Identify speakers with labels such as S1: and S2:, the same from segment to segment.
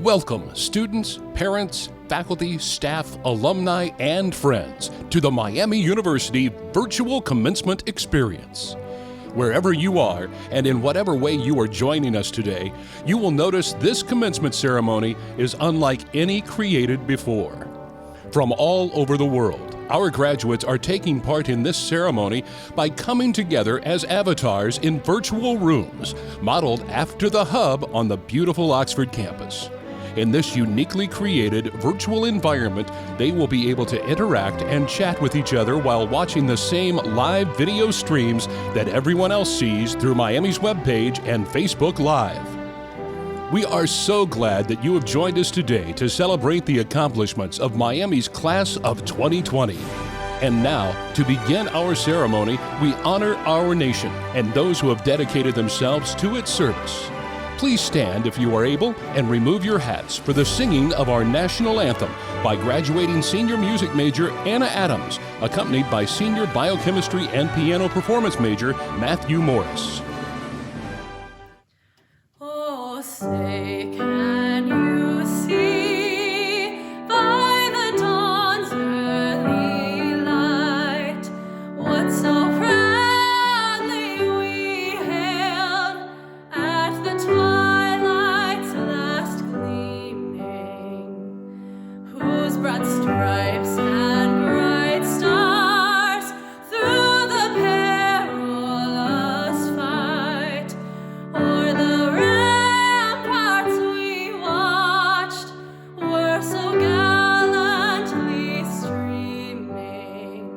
S1: Welcome, students, parents, faculty, staff, alumni, and friends to the Miami University Virtual Commencement Experience. Wherever you are, and in whatever way you are joining us today, you will notice this commencement ceremony is unlike any created before. From all over the world, our graduates are taking part in this ceremony by coming together as avatars in virtual rooms, modeled after the hub on the beautiful Oxford campus. In this uniquely created virtual environment, they will be able to interact and chat with each other while watching the same live video streams that everyone else sees through Miami's webpage and Facebook Live. We are so glad that you have joined us today to celebrate the accomplishments of Miami's class of 2020. And now, to begin our ceremony, we honor our nation and those who have dedicated themselves to its service. Please stand if you are able and remove your hats for the singing of our national anthem by graduating senior music major Anna Adams, accompanied by senior biochemistry and piano performance major Matthew Morris.
S2: Oh, say can you see by the dawn's early light what so proudly we hailed at the twilight's last gleaming, whose broad stripes and bright stars through the perilous fight o'er the ramparts we watched were so gallantly streaming,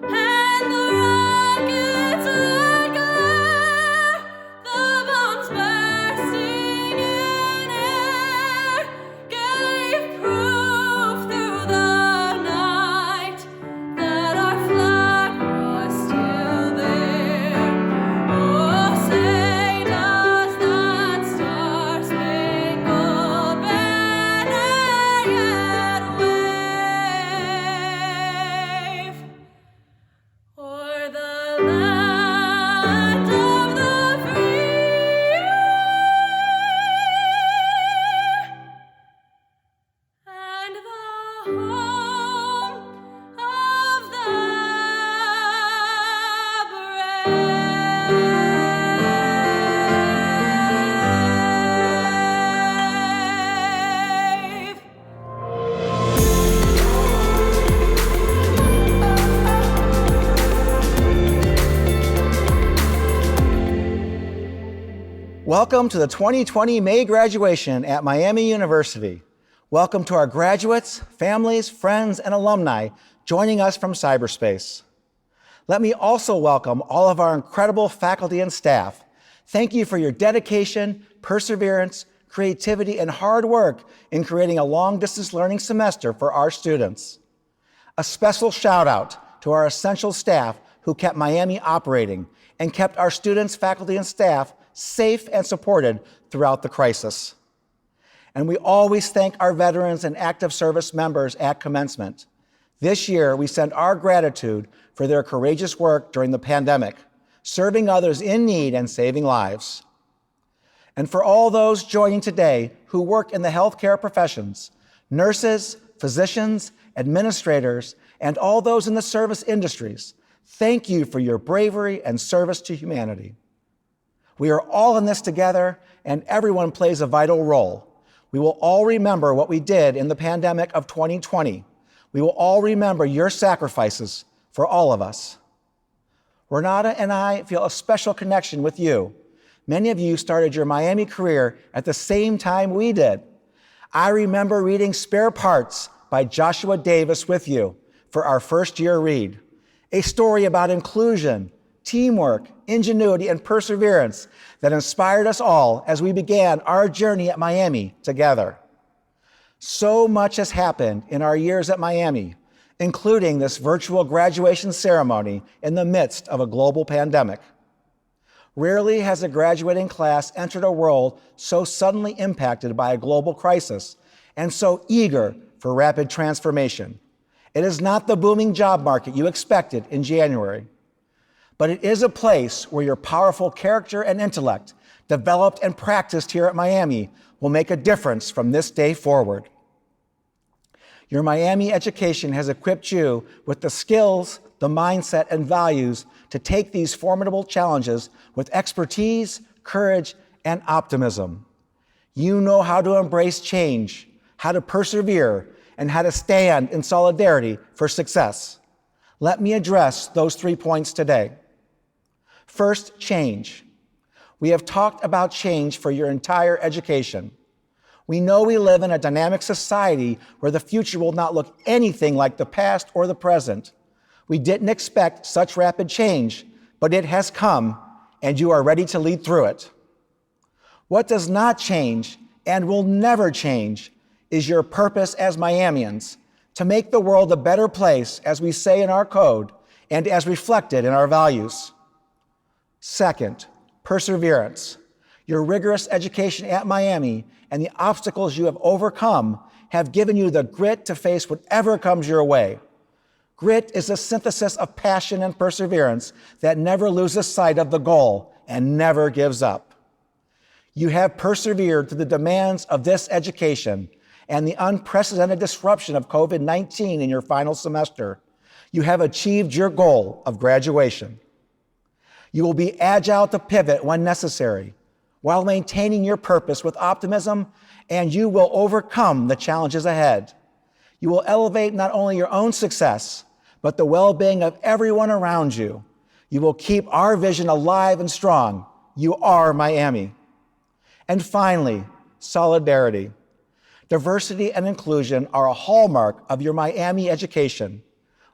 S2: and the rockets that glare, the bombs bursting in air, gave proof through the night that our flag was still there. Oh, say does that star-spangled banner yet wave o'er the land of the free and the home of the brave.
S3: Welcome to the 2020 May graduation at Miami University. Welcome to our graduates, families, friends, and alumni joining us from cyberspace. Let me also welcome all of our incredible faculty and staff. Thank you for your dedication, perseverance, creativity, and hard work in creating a long-distance learning semester for our students. A special shout out to our essential staff who kept Miami operating and kept our students, faculty, and staff safe and supported throughout the crisis. And we always thank our veterans and active service members at Commencement. This year, we send our gratitude for their courageous work during the pandemic, serving others in need and saving lives. And for all those joining today who work in the healthcare professions, nurses, physicians, administrators, and all those in the service industries, thank you for your bravery and service to humanity. We are all in this together, and everyone plays a vital role. We will all remember what we did in the pandemic of 2020. We will all remember your sacrifices for all of us. Renate and I feel a special connection with you. Many of you started your Miami career at the same time we did. I remember reading Spare Parts by Joshua Davis with you for our first year read, a story about inclusion, teamwork, ingenuity, and perseverance that inspired us all as we began our journey at Miami together. So much has happened in our years at Miami, including this virtual graduation ceremony in the midst of a global pandemic. Rarely has a graduating class entered a world so suddenly impacted by a global crisis and so eager for rapid transformation. It is not the booming job market you expected in January. but it is a place where your powerful character and intellect, developed and practiced here at Miami, will make a difference from this day forward. Your Miami education has equipped you with the skills, the mindset, and values to take these formidable challenges with expertise, courage, and optimism. You know how to embrace change, how to persevere, and how to stand in solidarity for success. Let me address those 3 points today. First, change. We have talked about change for your entire education. We know we live in a dynamic society where the future will not look anything like the past or the present. We didn't expect such rapid change, but it has come, and you are ready to lead through it. What does not change and will never change is your purpose as Miamians, to make the world a better place, as we say in our code, and as reflected in our values. Second, perseverance. Your rigorous education at Miami and the obstacles you have overcome have given you the grit to face whatever comes your way. Grit is a synthesis of passion and perseverance that never loses sight of the goal and never gives up. You have persevered through the demands of this education and the unprecedented disruption of COVID-19 in your final semester. You have achieved your goal of graduation. You will be agile to pivot when necessary, while maintaining your purpose with optimism, and you will overcome the challenges ahead. You will elevate not only your own success, but the well-being of everyone around you. You will keep our vision alive and strong. You are Miami. And finally, solidarity. Diversity and inclusion are a hallmark of your Miami education.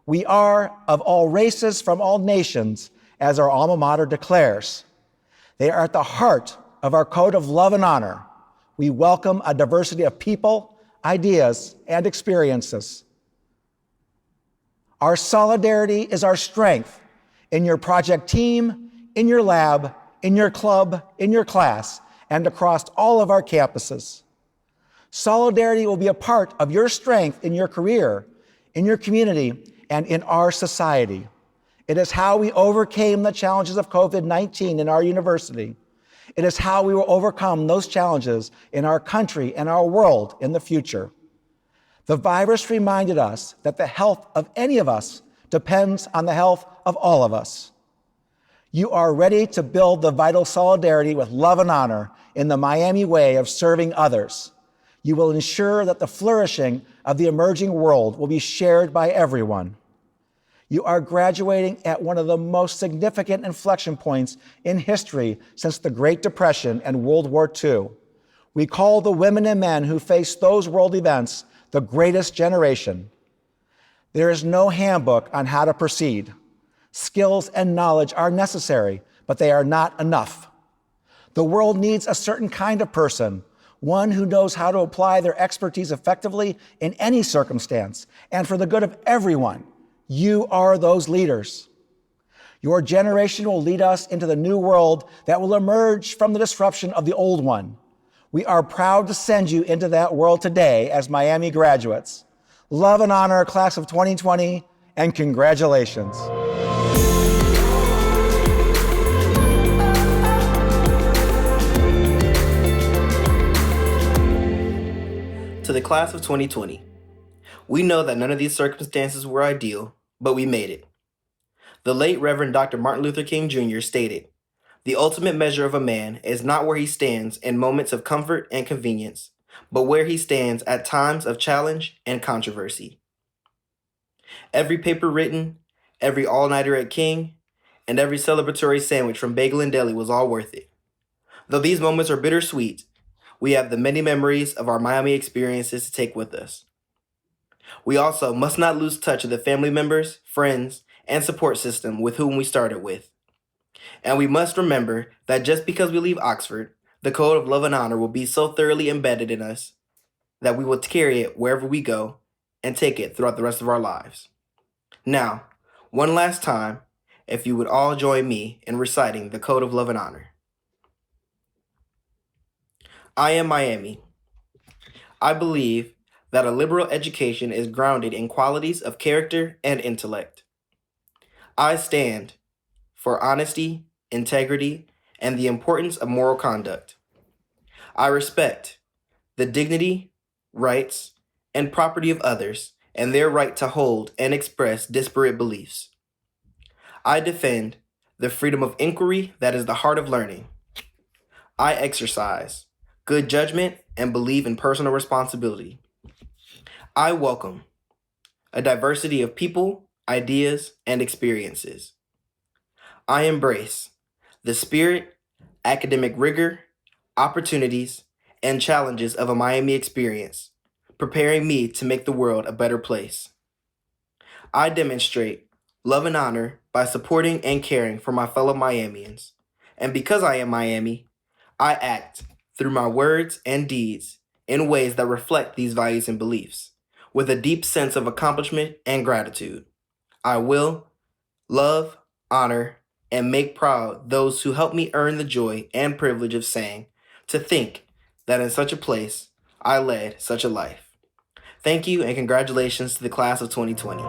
S3: We are of all races from all nations, as our alma mater declares. They are at the heart of our code of love and honor. We welcome a diversity of people, ideas, and experiences. Our solidarity is our strength in your project team, in your lab, in your club, in your class, and across all of our campuses. Solidarity will be a part of your strength in your career, in your community, and in our society. It is how we overcame the challenges of COVID-19 in our university. It is how we will overcome those challenges in our country and our world in the future. The virus reminded us that the health of any of us depends on the health of all of us. You are ready to build the vital solidarity with love and honor in the Miami way of serving others. You will ensure that the flourishing of the emerging world will be shared by everyone. You are graduating at one of the most significant inflection points in history since the Great Depression and World War II. We call the women and men who faced those world events the greatest generation. There is no handbook on how to proceed. Skills and knowledge are necessary, but they are not enough. The world needs a certain kind of person, one who knows how to apply their expertise effectively in any circumstance and for the good of everyone. You are those leaders. Your generation will lead us into the new world that will emerge from the disruption of the old one. We are proud to send you into that world today as Miami graduates. Love and honor, class of 2020, and congratulations.
S4: To the class of 2020, we know that none of these circumstances were ideal, but we made it. The late Reverend Dr. Martin Luther King Jr. stated, "The ultimate measure of a man is not where he stands in moments of comfort and convenience, but where he stands at times of challenge and controversy." Every paper written, every all-nighter at King, and every celebratory sandwich from Bagel and Deli was all worth it. Though these moments are bittersweet, we have the many memories of our Miami experiences to take with us. We also must not lose touch of the family members, friends, and support system with whom we started with. And we must remember that just because we leave Oxford, the code of love and honor will be so thoroughly embedded in us that we will carry it wherever we go and take it throughout the rest of our lives. Now, one last time, if you would all join me in reciting the code of love and honor. I am Miami. I believe that a liberal education is grounded in qualities of character and intellect. I stand for for honesty, integrity, and the importance of moral conduct. I respect the dignity, rights, and property of others and their right to hold and express disparate beliefs. I defend the freedom of inquiry that is the heart of learning. I exercise good judgment and believe in personal responsibility. I welcome a diversity of people, ideas, and experiences. I embrace the spirit, academic rigor, opportunities, and challenges of a Miami experience, preparing me to make the world a better place. I demonstrate love and honor by supporting and caring for my fellow Miamians. And because I am Miami, I act through my words and deeds in ways that reflect these values and beliefs, with a deep sense of accomplishment and gratitude. I will love, honor, and make proud those who help me earn the joy and privilege of saying, to think that in such a place I led such a life. Thank you and congratulations to the class of 2020.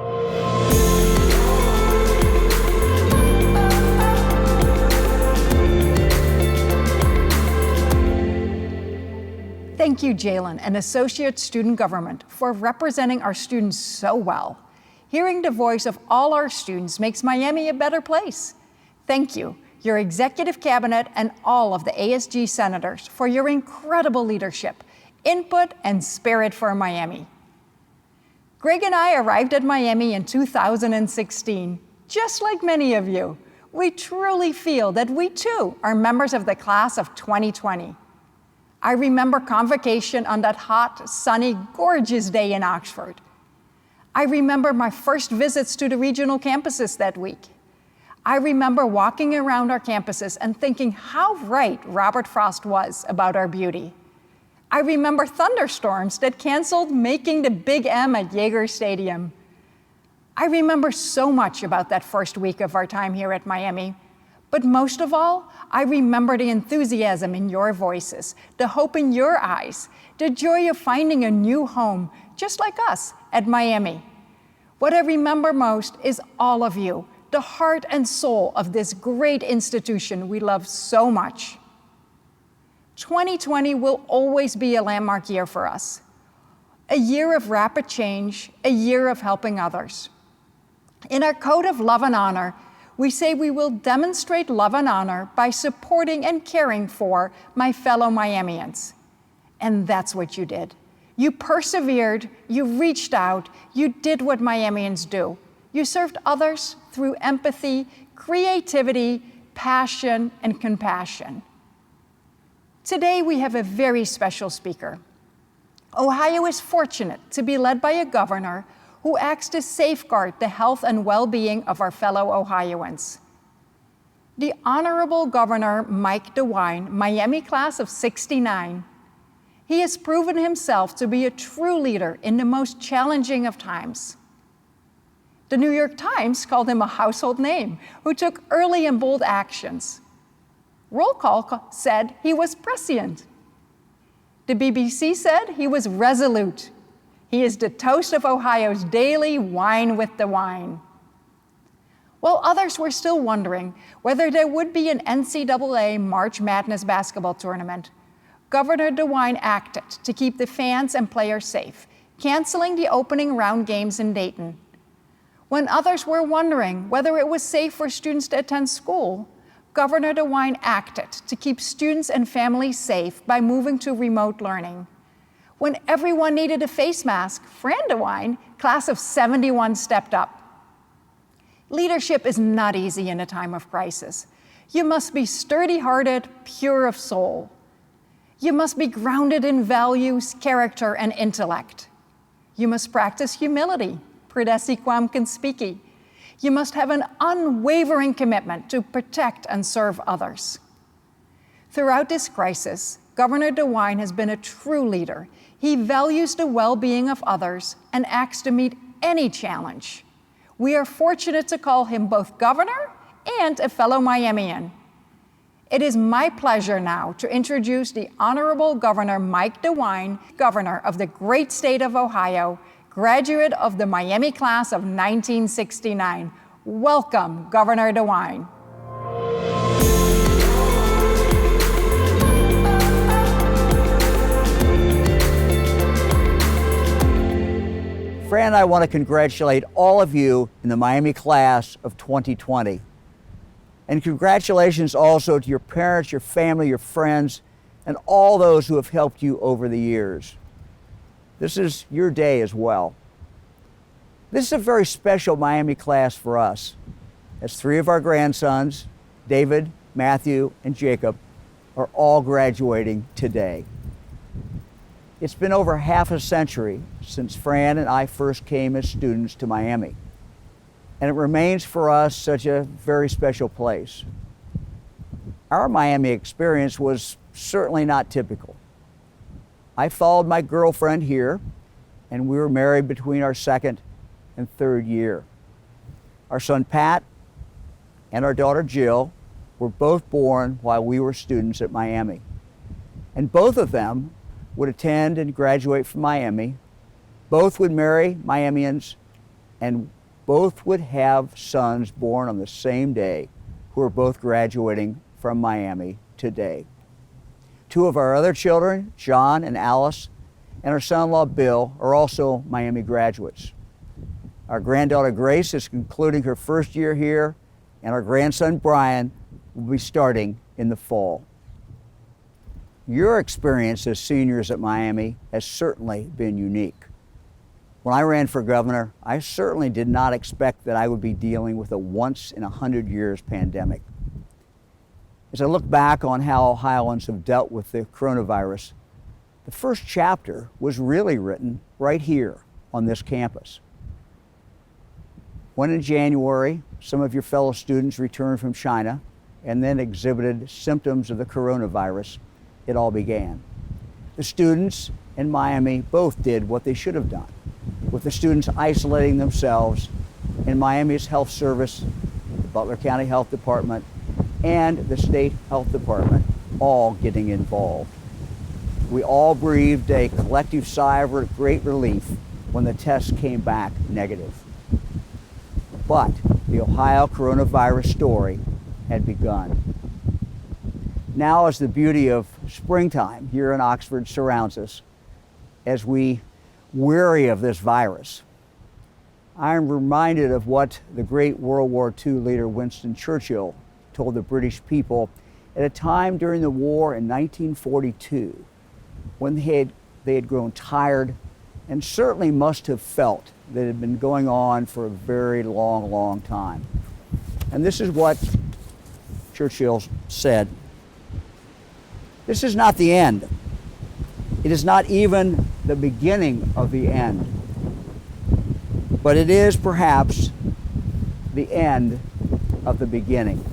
S5: Thank you, Jalen and Associate Student Government, for representing our students so well. Hearing the voice of all our students makes Miami a better place. Thank you, your executive cabinet and all of the ASG senators for your incredible leadership, input, and spirit for Miami. Greg and I arrived at Miami in 2016, just like many of you. We truly feel that we too are members of the class of 2020. I remember convocation on that hot, sunny, gorgeous day in Oxford. I remember my first visits to the regional campuses that week. I remember walking around our campuses and thinking how right Robert Frost was about our beauty. I remember thunderstorms that canceled making the Big M at Yager Stadium. I remember so much about that first week of our time here at Miami. But most of all, I remember the enthusiasm in your voices, the hope in your eyes, the joy of finding a new home, just like us at Miami. What I remember most is all of you, the heart and soul of this great institution we love so much. 2020 will always be a landmark year for us. A year of rapid change, a year of helping others. In our code of love and honor, we say we will demonstrate love and honor by supporting and caring for my fellow Miamians. And that's what you did. You persevered, you reached out, you did what Miamians do. You served others through empathy, creativity, passion, and compassion. Today we have a very special speaker. Ohio is fortunate to be led by a governor who acts to safeguard the health and well-being of our fellow Ohioans. The Honorable Governor Mike DeWine, Miami class of '69, he has proven himself to be a true leader in the most challenging of times. The New York Times called him a household name who took early and bold actions. Roll call said he was prescient. The BBC said he was resolute. He is the toast of Ohio's daily wine with the wine. While others were still wondering whether there would be an NCAA March Madness basketball tournament, Governor DeWine acted to keep the fans and players safe, canceling the opening round games in Dayton. When others were wondering whether it was safe for students to attend school, Governor DeWine acted to keep students and families safe by moving to remote learning. When everyone needed a face mask, Fran DeWine, class of '71, stepped up. Leadership is not easy in a time of crisis. You must be sturdy-hearted, pure of soul. You must be grounded in values, character, and intellect. You must practice humility, prodesse quam conspici. You must have an unwavering commitment to protect and serve others. Throughout this crisis, Governor DeWine has been a true leader. He values the well-being of others and acts to meet any challenge. We are fortunate to call him both governor and a fellow Miamian. It is my pleasure now to introduce the Honorable Governor Mike DeWine, Governor of the great state of Ohio, graduate of the Miami class of 1969. Welcome, Governor DeWine.
S6: And I want to congratulate all of you in the Miami class of 2020. And congratulations also to your parents, your family, your friends, and all those who have helped you over the years. This is your day as well. This is a very special Miami class for us, as 3 of our grandsons, David, Matthew, and Jacob, are all graduating today. It's been over half a century since Fran and I first came as students to Miami, and it remains for us such a very special place. Our Miami experience was certainly not typical. I followed my girlfriend here, and we were married between our 2nd and 3rd year. Our son Pat and our daughter Jill were both born while we were students at Miami, and both of them would attend and graduate from Miami. Both would marry Miamians, and both would have sons born on the same day who are both graduating from Miami today. 2 of our other children, John and Alice, and our son-in-law Bill, are also Miami graduates. Our granddaughter Grace is concluding her 1st year here, and our grandson Brian will be starting in the fall. Your experience as seniors at Miami has certainly been unique. When I ran for governor, I certainly did not expect that I would be dealing with a once-in-100-years pandemic. As I look back on how Ohioans have dealt with the coronavirus, the first chapter was really written right here on this campus. When in January, some of your fellow students returned from China and then exhibited symptoms of the coronavirus, it all began. The students in Miami both did what they should have done, with the students isolating themselves, and Miami's health service, the Butler County Health Department, and the state health department all getting involved. We all breathed a collective sigh of great relief when the tests came back negative. But the Ohio coronavirus story had begun. Now, as the beauty of springtime here in Oxford surrounds us, as we weary of this virus, I am reminded of what the great World War II leader Winston Churchill told the British people at a time during the war in 1942, when they had grown tired and certainly must have felt that it had been going on for a very long, long time. And this is what Churchill said: "This is not the end. It is not even the beginning of the end. But it is perhaps the end of the beginning."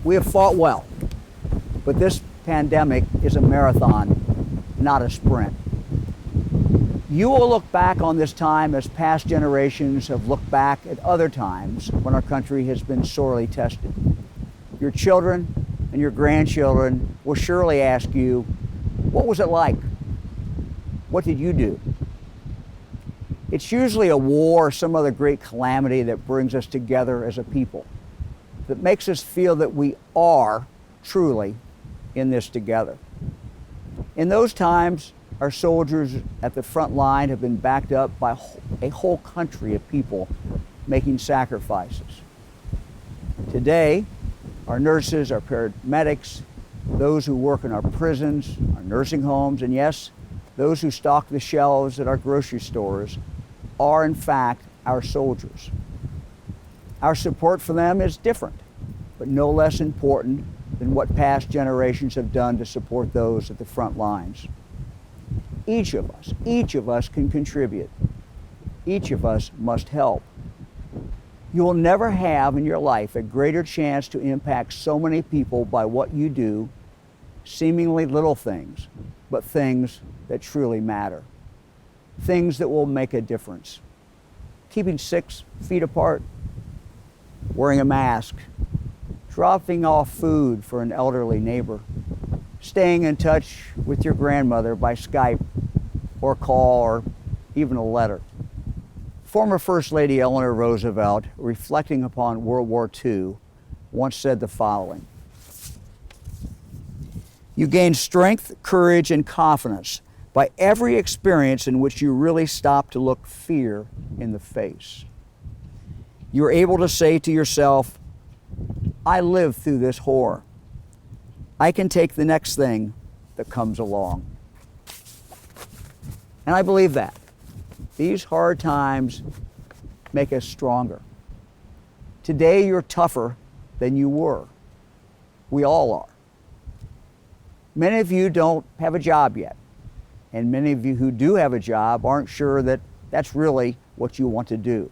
S6: We have fought well, but this pandemic is a marathon, not a sprint. You will look back on this time as past generations have looked back at other times when our country has been sorely tested. Your children and your grandchildren will surely ask you, what was it like? What did you do? It's usually a war or some other great calamity that brings us together as a people, that makes us feel that we are truly in this together. In those times, our soldiers at the front line have been backed up by a whole country of people making sacrifices. Today, our nurses, our paramedics, those who work in our prisons, our nursing homes, and yes, those who stock the shelves at our grocery stores are in fact our soldiers. Our support for them is different, but no less important than what past generations have done to support those at the front lines. Each of us can contribute. Each of us must help. You will never have in your life a greater chance to impact so many people by what you do, seemingly little things, but things that truly matter. Things that will make a difference. Keeping 6 feet apart, wearing a mask, dropping off food for an elderly neighbor, staying in touch with your grandmother by Skype or call or even a letter. Former First Lady Eleanor Roosevelt, reflecting upon World War II, once said the following: "You gain strength, courage, and confidence by every experience in which you really stop to look fear in the face. You're able to say to yourself, I lived through this horror. I can take the next thing that comes along. And I believe that. These hard times make us stronger. Today you're tougher than you were. We all are. Many of you don't have a job yet. And many of you who do have a job aren't sure that that's really what you want to do.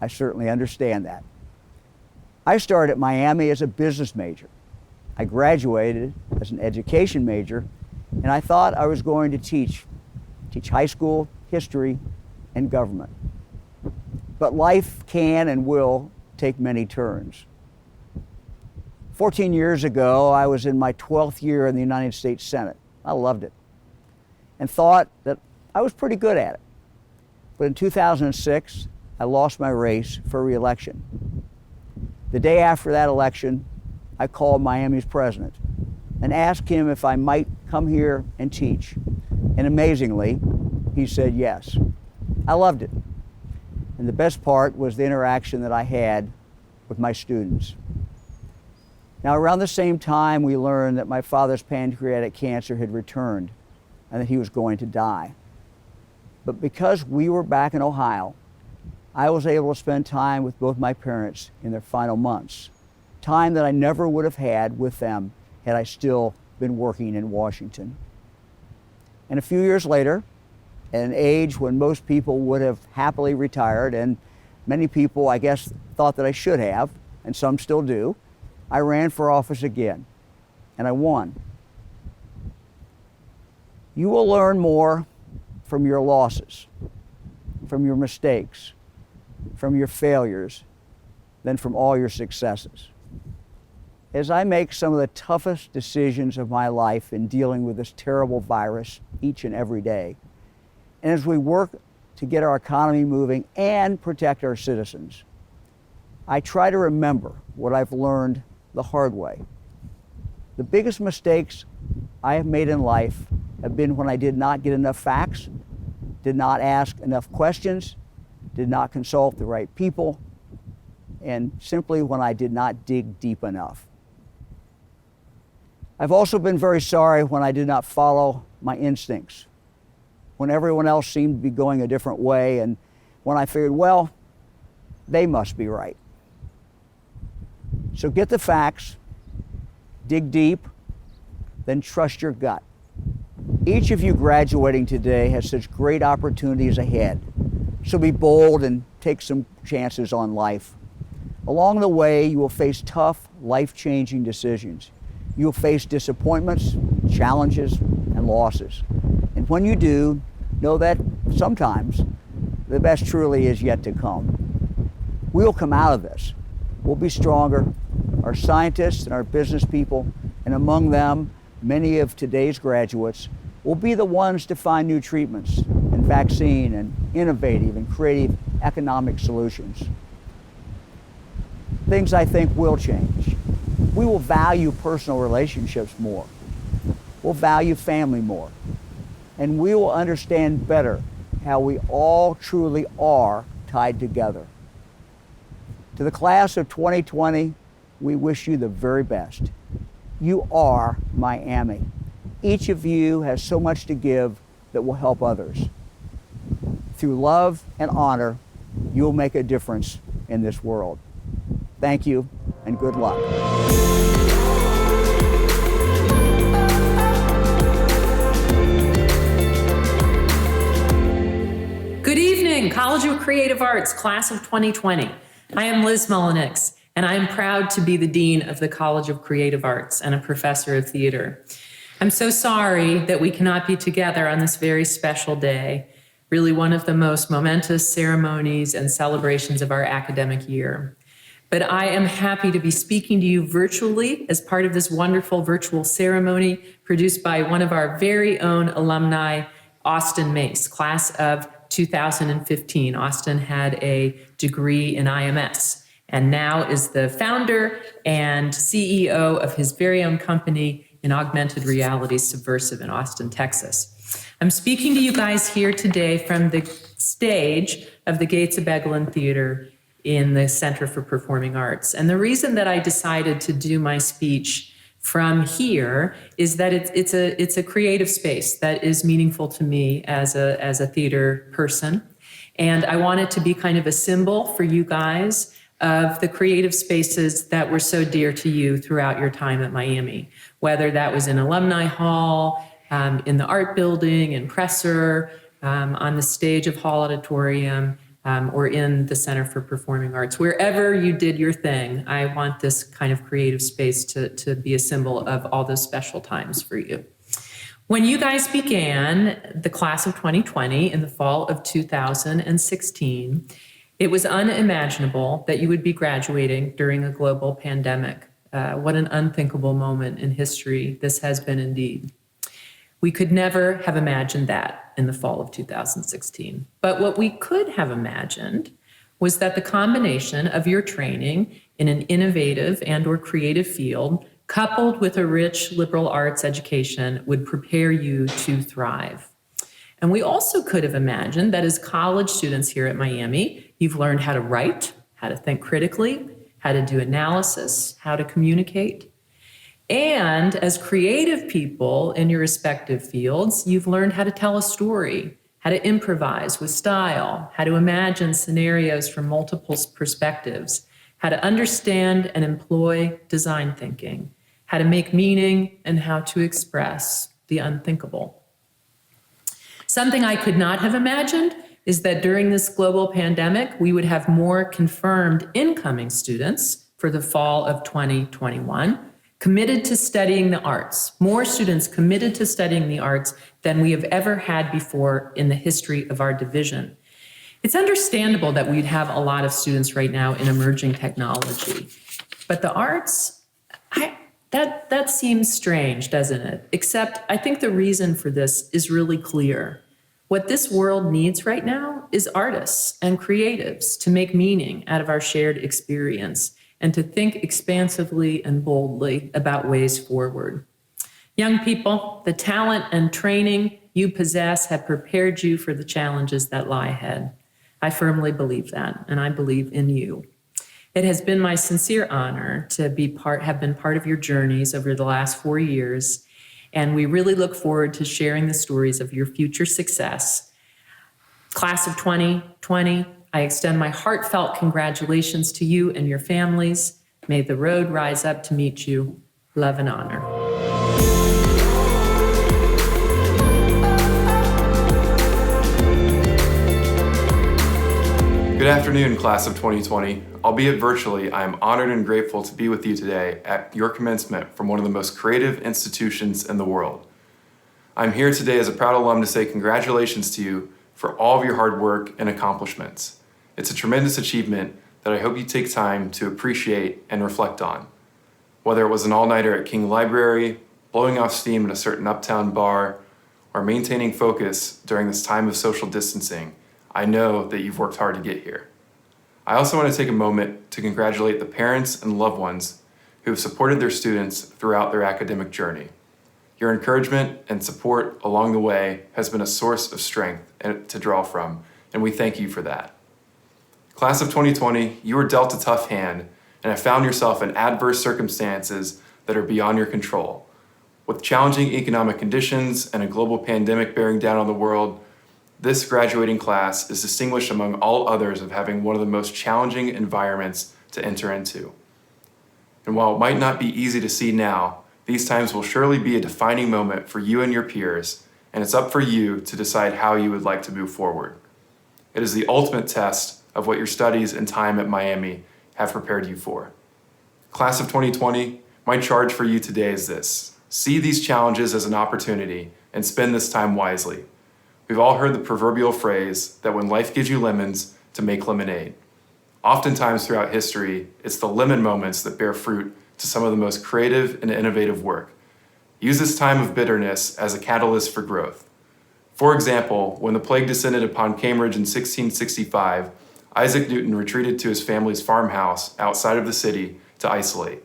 S6: I certainly understand that. I started at Miami as a business major. I graduated as an education major, and I thought I was going to teach high school history and government. But life can and will take many turns. 14 years ago, I was in my 12th year in the United States Senate. I loved it and thought that I was pretty good at it. But in 2006, I lost my race for re-election. The day after that election, I called Miami's president and asked him if I might come here and teach. And amazingly, he said yes. I loved it. And the best part was the interaction that I had with my students. Now, around the same time, we learned that my father's pancreatic cancer had returned and that he was going to die. But because we were back in Ohio, I was able to spend time with both my parents in their final months, time that I never would have had with them had I still been working in Washington. And a few years later, at an age when most people would have happily retired, and many people, I guess, thought that I should have, and some still do, I ran for office again, and I won. You will learn more from your losses, from your mistakes, from your failures, than from all your successes. As I make some of the toughest decisions of my life in dealing with this terrible virus each and every day, and as we work to get our economy moving and protect our citizens, I try to remember what I've learned the hard way. The biggest mistakes I have made in life have been when I did not get enough facts, did not ask enough questions, did not consult the right people, and simply when I did not dig deep enough. I've also been very sorry when I did not follow my instincts, when everyone else seemed to be going a different way, and when I figured, well, they must be right. So get the facts, dig deep, then trust your gut. Each of you graduating today has such great opportunities ahead. So be bold and take some chances on life. Along the way, you will face tough, life-changing decisions. You will face disappointments, challenges, and losses. And when you do, know that sometimes the best truly is yet to come. We will come out of this. We'll be stronger. Our scientists and our business people, and among them, many of today's graduates, will be the ones to find new treatments and vaccine and innovative and creative economic solutions. Things I think will change. We will value personal relationships more. We'll value family more. And we will understand better how we all truly are tied together. To the class of 2020, we wish you the very best. You are Miami. Each of you has so much to give that will help others. Through love and honor, you'll make a difference in this world. Thank you, and good luck.
S7: Good evening, College of Creative Arts, class of 2020. I am Liz Mullenix, and I am proud to be the Dean of the College of Creative Arts and a professor of theater. I'm so sorry that we cannot be together on this very special day, really one of the most momentous ceremonies and celebrations of our academic year. But I am happy to be speaking to you virtually as part of this wonderful virtual ceremony produced by one of our very own alumni, Austin Mace, class of 2015. Austin had a degree in IMS and now is the founder and CEO of his very own company, in augmented reality subversive in Austin, Texas. I'm speaking to you guys here today from the stage of the Gates of Begelin Theater in the Center for Performing Arts. And the reason that I decided to do my speech from here is that it's a creative space that is meaningful to me as a theater person. And I want it to be kind of a symbol for you guys of the creative spaces that were so dear to you throughout your time at Miami, whether that was in Alumni Hall, in the art building, in Presser, on the stage of Hall Auditorium, or in the Center for Performing Arts. Wherever you did your thing, I want this kind of creative space to be a symbol of all those special times for you. When you guys began the class of 2020 in the fall of 2016, it was unimaginable that you would be graduating during a global pandemic. What an unthinkable moment in history this has been indeed. We could never have imagined that in the fall of 2016. But what we could have imagined was that the combination of your training in an innovative and or creative field, coupled with a rich liberal arts education, would prepare you to thrive. And we also could have imagined that as college students here at Miami, you've learned how to write, how to think critically, how to do analysis, how to communicate. And as creative people in your respective fields, you've learned how to tell a story, how to improvise with style, how to imagine scenarios from multiple perspectives, how to understand and employ design thinking, how to make meaning, and how to express the unthinkable. Something I could not have imagined is that during this global pandemic, we would have more confirmed incoming students for the fall of 2021 committed to studying the arts, more students committed to studying the arts than we have ever had before in the history of our division. It's understandable that we'd have a lot of students right now in emerging technology, but the arts, that seems strange, doesn't it? Except I think the reason for this is really clear. What this world needs right now is artists and creatives to make meaning out of our shared experience and to think expansively and boldly about ways forward. Young people, the talent and training you possess have prepared you for the challenges that lie ahead. I firmly believe that, and I believe in you. It has been my sincere honor to have been part of your journeys over the last 4 years, and we really look forward to sharing the stories of your future success. Class of 2020, I extend my heartfelt congratulations to you and your families. May the road rise up to meet you. Love and honor.
S8: Good afternoon, class of 2020. Albeit virtually, I am honored and grateful to be with you today at your commencement from one of the most creative institutions in the world. I'm here today as a proud alum to say congratulations to you for all of your hard work and accomplishments. It's a tremendous achievement that I hope you take time to appreciate and reflect on. Whether it was an all-nighter at King Library, blowing off steam at a certain uptown bar, or maintaining focus during this time of social distancing, I know that you've worked hard to get here. I also want to take a moment to congratulate the parents and loved ones who have supported their students throughout their academic journey. Your encouragement and support along the way has been a source of strength to draw from, and we thank you for that. Class of 2020, you were dealt a tough hand and have found yourself in adverse circumstances that are beyond your control. With challenging economic conditions and a global pandemic bearing down on the world, this graduating class is distinguished among all others of having one of the most challenging environments to enter into. And while it might not be easy to see now, these times will surely be a defining moment for you and your peers, and it's up for you to decide how you would like to move forward. It is the ultimate test of what your studies and time at Miami have prepared you for. Class of 2020, my charge for you today is this: see these challenges as an opportunity and spend this time wisely. We've all heard the proverbial phrase that when life gives you lemons, to make lemonade. Oftentimes throughout history, it's the lemon moments that bear fruit to some of the most creative and innovative work. Use this time of bitterness as a catalyst for growth. For example, when the plague descended upon Cambridge in 1665, Isaac Newton retreated to his family's farmhouse outside of the city to isolate.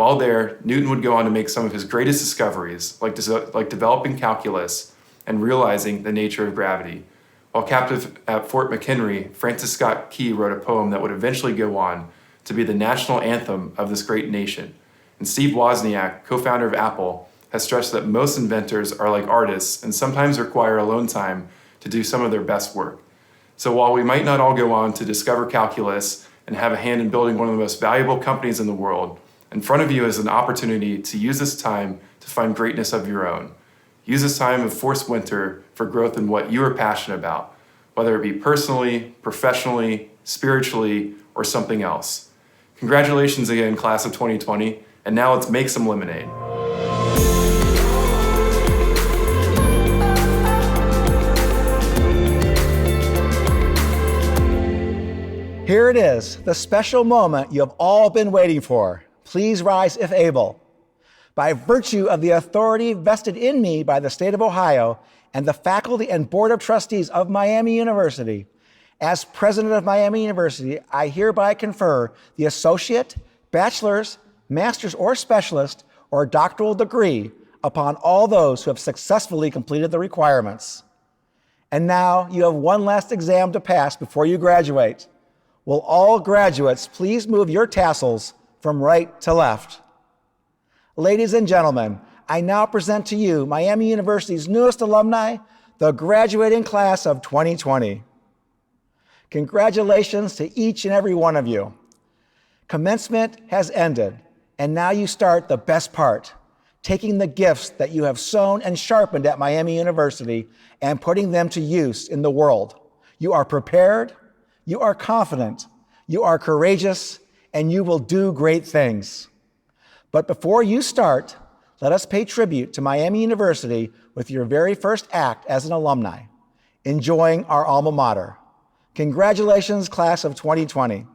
S8: While there, Newton would go on to make some of his greatest discoveries, like developing calculus and realizing the nature of gravity. While captive at Fort McHenry, Francis Scott Key wrote a poem that would eventually go on to be the national anthem of this great nation. And Steve Wozniak, co-founder of Apple, has stressed that most inventors are like artists and sometimes require alone time to do some of their best work. So while we might not all go on to discover calculus and have a hand in building one of the most valuable companies in the world, in front of you is an opportunity to use this time to find greatness of your own. Use this time of forced winter for growth in what you are passionate about, whether it be personally, professionally, spiritually, or something else. Congratulations again, class of 2020, and now let's make some lemonade.
S3: Here it is, the special moment you have all been waiting for. Please rise if able. By virtue of the authority vested in me by the state of Ohio and the faculty and board of trustees of Miami University, as president of Miami University, I hereby confer the associate, bachelor's, master's or specialist or doctoral degree upon all those who have successfully completed the requirements. And now you have one last exam to pass before you graduate. Will all graduates please move your tassels from right to left? Ladies and gentlemen, I now present to you Miami University's newest alumni, the graduating class of 2020. Congratulations to each and every one of you. Commencement has ended, and now you start the best part, taking the gifts that you have sown and sharpened at Miami University and putting them to use in the world. You are prepared, you are confident, you are courageous, and you will do great things. But before you start, let us pay tribute to Miami University with your very first act as an alumni, enjoying our alma mater. Congratulations, class of 2020.